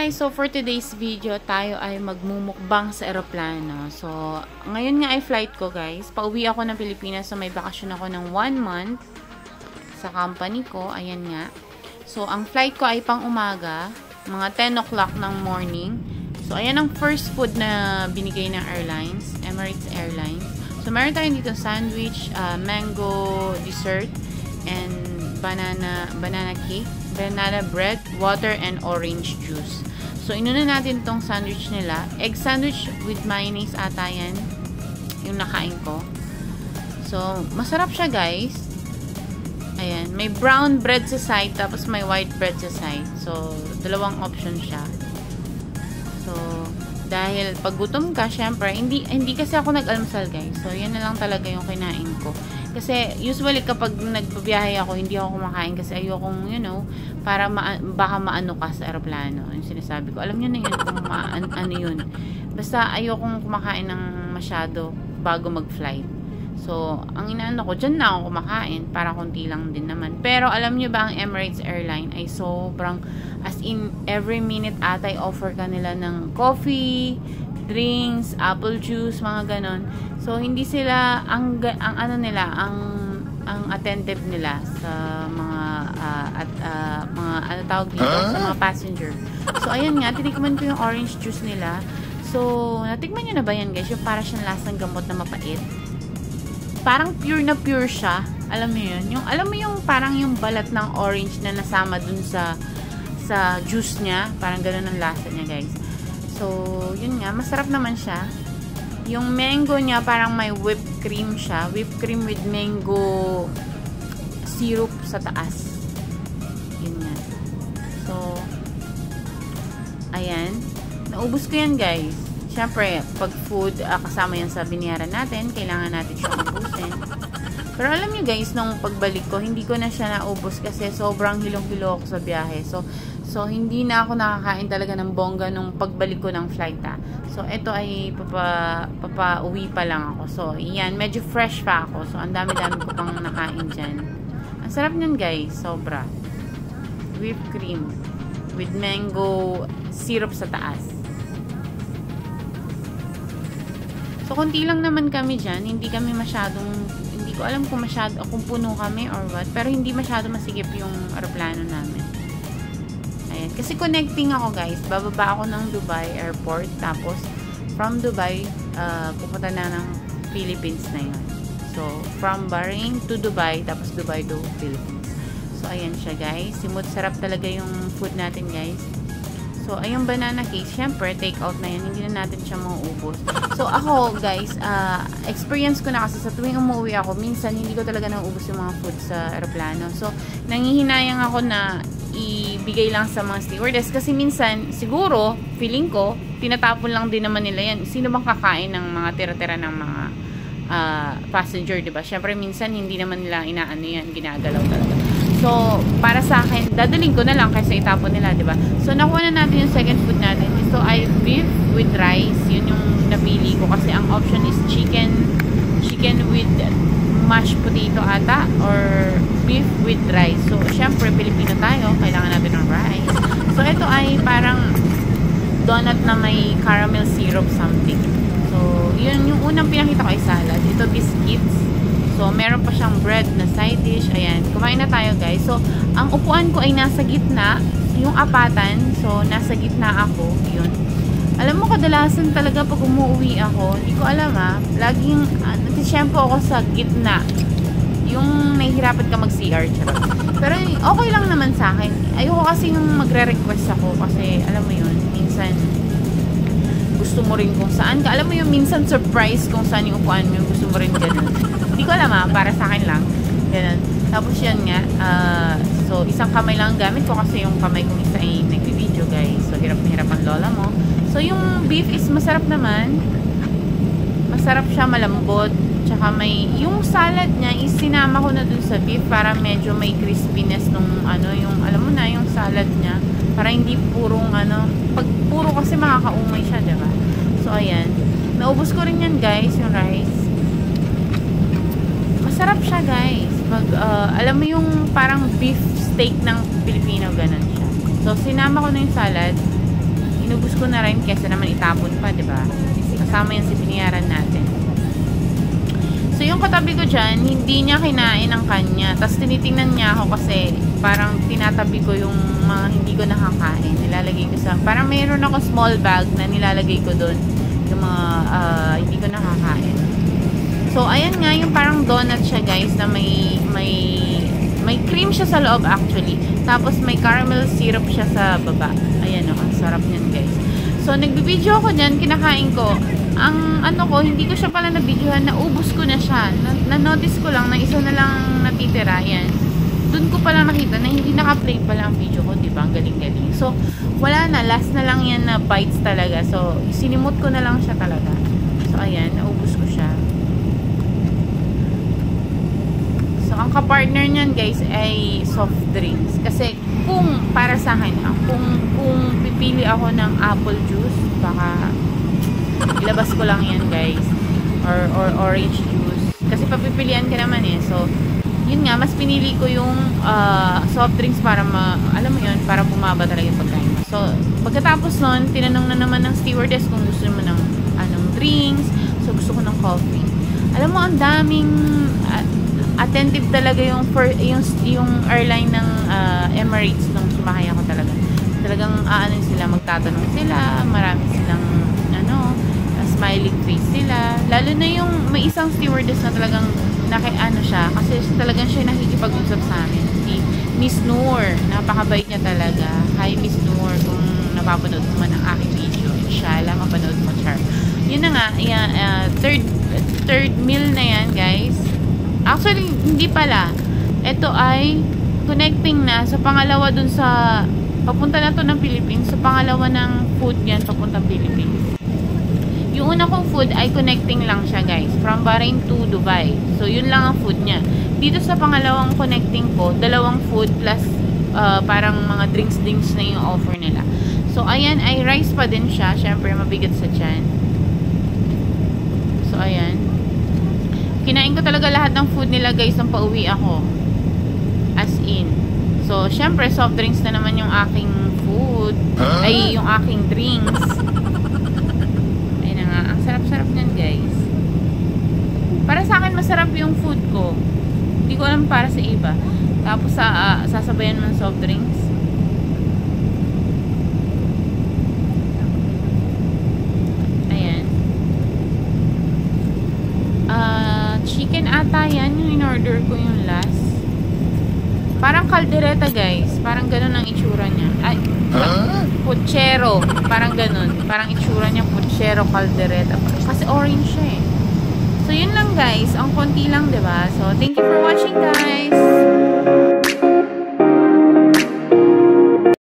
guys, so for today's video, tayo ay magmumukbang sa eroplano. So, ngayon nga ay flight ko guys. Pauwi ako ng Pilipinas, so may bakasyon ako ng 1 month sa company ko. Ayan nga. So, ang flight ko ay pang umaga, mga 10 o'clock ng morning. So, ayan ang first food na binigay ng airlines, Emirates Airlines. So, meron tayo dito sandwich, mango dessert, and banana cake, banana bread, water, and orange juice. So, inuna natin tong sandwich nila. Egg sandwich with mayonnaise ata yan, yung nakain ko. So, masarap siya guys. Ayan, may brown bread sa side, tapos may white bread sa side. So, dalawang option siya. So, dahil pag gutom ka, syempre, hindi kasi ako nag-almusal guys. So, yan na lang talaga yung kinain ko. Kasi, usually kapag nagbabiyahe ako, hindi ako kumakain kasi ayokong, you know, para baka maano ka sa aeroplano. Yung sinasabi ko. Alam nyo na yun kung ano yun. Basta ayokong kumakain ng masyado bago mag-flight. So, ang inaano ko, dyan na ako kumakain para konti lang din naman. Pero, alam nyo ba, ang Emirates Airline ay sobrang, as in, every minute atay offer ka nila ng coffee, drinks, apple juice, mga ganon. So, hindi sila, ang ano nila, ang attentive nila sa mga, mga, ano tawag dito, sa mga passenger. So, ayan nga, tinikman ko yung orange juice nila. So, natikman nyo na ba yan, guys? Yung para siyang lasang gamot na mapait. Parang pure na pure siya. Alam mo yun? Yung, alam mo yung parang yung balat ng orange na nasama dun sa juice niya. Parang ganun ang lasa niya, guys. So, yun nga. Masarap naman siya. Yung mango niya, parang may whipped cream siya. Whipped cream with mango syrup sa taas. Yun nga. So, ayan. Naubos ko yan, guys. Siyempre, pag food, kasama yan sa binayaran natin, kailangan natin siyang ubusin. Pero alam niyo guys, nung pagbalik ko, hindi ko na siya naubos kasi sobrang hilong-hilo ako sa biyahe. So hindi na ako nakakain talaga ng bongga nung pagbalik ko ng flight. So, ito ay papa-uwi pa lang ako. So, yan, medyo fresh pa ako. So, ang dami-dami ko pang nakain dyan. Ang sarap nyan guys, sobra. Whipped cream with mango syrup sa taas. So, konti lang naman kami dyan. Hindi kami masyadong, hindi ko alam kung puno kami or what. Pero hindi masyado masigip yung aeroplano namin. Ayan. Kasi connecting ako guys. Bababa ako ng Dubai Airport. Tapos, from Dubai, pupunta na ng Philippines na yun. So, from Bahrain to Dubai. Tapos, Dubai to Philippines. So, ayan siya guys. Simut sarap talaga yung food natin guys. So, ayong banana cake, syempre, take out na yan. Hindi na natin siya mauubos. So, ako, guys, experience ko na kasi sa tuwing umuwi ako, minsan, hindi ko talaga nauubos yung mga food sa aeroplano. So, nangihinayang ako na ibigay lang sa mga stewardess. Kasi minsan, siguro, feeling ko, tinatapon lang din naman nila yan. Sino bang kakain ng mga tira-tira ng mga passenger, diba? Syempre, minsan, hindi naman nila inaano yan, ginagalaw talaga. So, para sa akin, dadaling ko na lang kaysa itapon nila, diba? So, nakuha na natin yung second food natin. So, ay beef with rice. Yun yung napili ko kasi ang option is chicken with mashed potato ata or beef with rice. So, syempre, Pilipino tayo. Kailangan natin ng rice. So, ito ay parang donut na may caramel syrup something. So, yun yung unang pinakita ko ay salad. Ito, biscuits. So, meron pa siyang bread na side dish. Ayan. Kumain na tayo, guys. So, ang upuan ko ay nasa gitna. Yung apatan. So, nasa gitna ako. Yun. Alam mo, kadalasan talaga pag umuwi ako, hindi ko alam laging, natisiyempo ako sa gitna. Yung nahihirapan ka mag-CR. Pero, okay lang naman sa akin. Ayoko kasi yung magre-request ako. Kasi, alam mo yun, minsan, gusto mo rin kung saan ka. Alam mo yung minsan surprise kung saan yung upuan mo. Gusto mo rin ganun. Hindi ko alam para sa akin lang. Ganun. Tapos yan nga, so isang kamay lang gamit ko kasi yung kamay kong isa ay nag-video guys. So hirap na hirap ang lola mo. So yung beef is masarap naman. Masarap siya, malambot. Tsaka may, yung salad niya is sinama ko na dun sa beef para medyo may crispiness nung ano, yung alam mo na, yung salad niya. Para hindi purong ano, pag puro kasi makakaumay siya, diba? So ayan. Naubos ko rin yan guys, yung rice. Masarap siya guys. Alam mo yung parang beef steak ng Pilipino, ganun siya. So, sinama ko na yung salad. inubos ko na rin kesa naman itapon pa, di ba? Kasama yan sa binayaran natin. So, yung katabi ko dyan, hindi niya kinain ang kanya. Tapos, tinitingnan niya ako kasi parang tinatabi ko yung mga hindi ko nakakain. Nilalagay ko sa, parang mayroon ako small bag na nilalagay ko doon. Yung mga hindi ko nakakain. So, ayan nga, yung parang donut siya, guys, na may cream siya sa loob, actually. Tapos, may caramel syrup siya sa baba. Ayan, ang sarap niyan, guys. So, nagbibideo ako dyan, kinakain ko. Ang ano ko, hindi ko siya pala nabidyohan, naubos ko na siya. Na-notice ko lang na isa na lang natitira, yan. Doon ko pala nakita na hindi naka-play pala ang video ko, diba? Ang galing-galing. So, wala na, last na lang yan na bites talaga. So, sinimot ko na lang siya talaga. So, ayan, naubos ko siya. So, ang kapartner niyan, guys, ay soft drinks. Kasi, kung para sa akin, kung pipili ako ng apple juice, baka ilabas ko lang yan, guys, or orange juice, kasi papipilian ka naman eh. So yun nga, mas pinili ko yung soft drinks para alam mo yun, para bumaba talaga yung pagkain mo. So pagkatapos nun, tinanong na naman ng stewardess kung gusto mo ng anong drinks. So gusto ko ng coffee. Alam mo, ang daming attentive talaga yung airline ng Emirates nung sumakay ako talaga. Talagang sila, magtatanong sila, marami silang smiling face sila. Lalo na yung may isang stewardess na talagang siya, kasi talagang siya nakikipag-usap sa amin. Si Miss Noor, napakabait niya talaga. Hi Miss Noor, kung napapanood mo man ang aking video, inshallah mapanood mo, Char. Yun na nga, third meal na yan, guys. Actually, hindi pala. Ito ay connecting na sa pangalawa dun sa papunta na to ng Philippines. Sa pangalawa ng food yan, papuntang Philippines. Yung una kong food ay connecting lang siya, guys. From Bahrain to Dubai. So, yun lang ang food niya. Dito sa pangalawang connecting ko, dalawang food plus parang mga drinks na yung offer nila. So, ayan, ay rice pa din siya. Syempre, mabigat sa tiyan. So, ayan. Kinain ko talaga lahat ng food nila, guys, nang pauwi ako. As in. So, syempre, soft drinks na naman yung aking food. Ay, yung aking drinks. Ang sarap-sarap niyan, guys. Para sa akin, masarap yung food ko. Hindi ko alam para sa iba. Tapos, sasabayan mo ng soft drinks. Ayan. Chicken ata yan. Yung in-order ko yung last. Parang caldereta, guys. Parang ganun ang itsura niya. Ay, puchero. Parang ganun. Parang itsura niya, puchero, caldereta. Kasi orange siya eh. So, yun lang, guys. Ang konti lang, diba? So, thank you for watching, guys.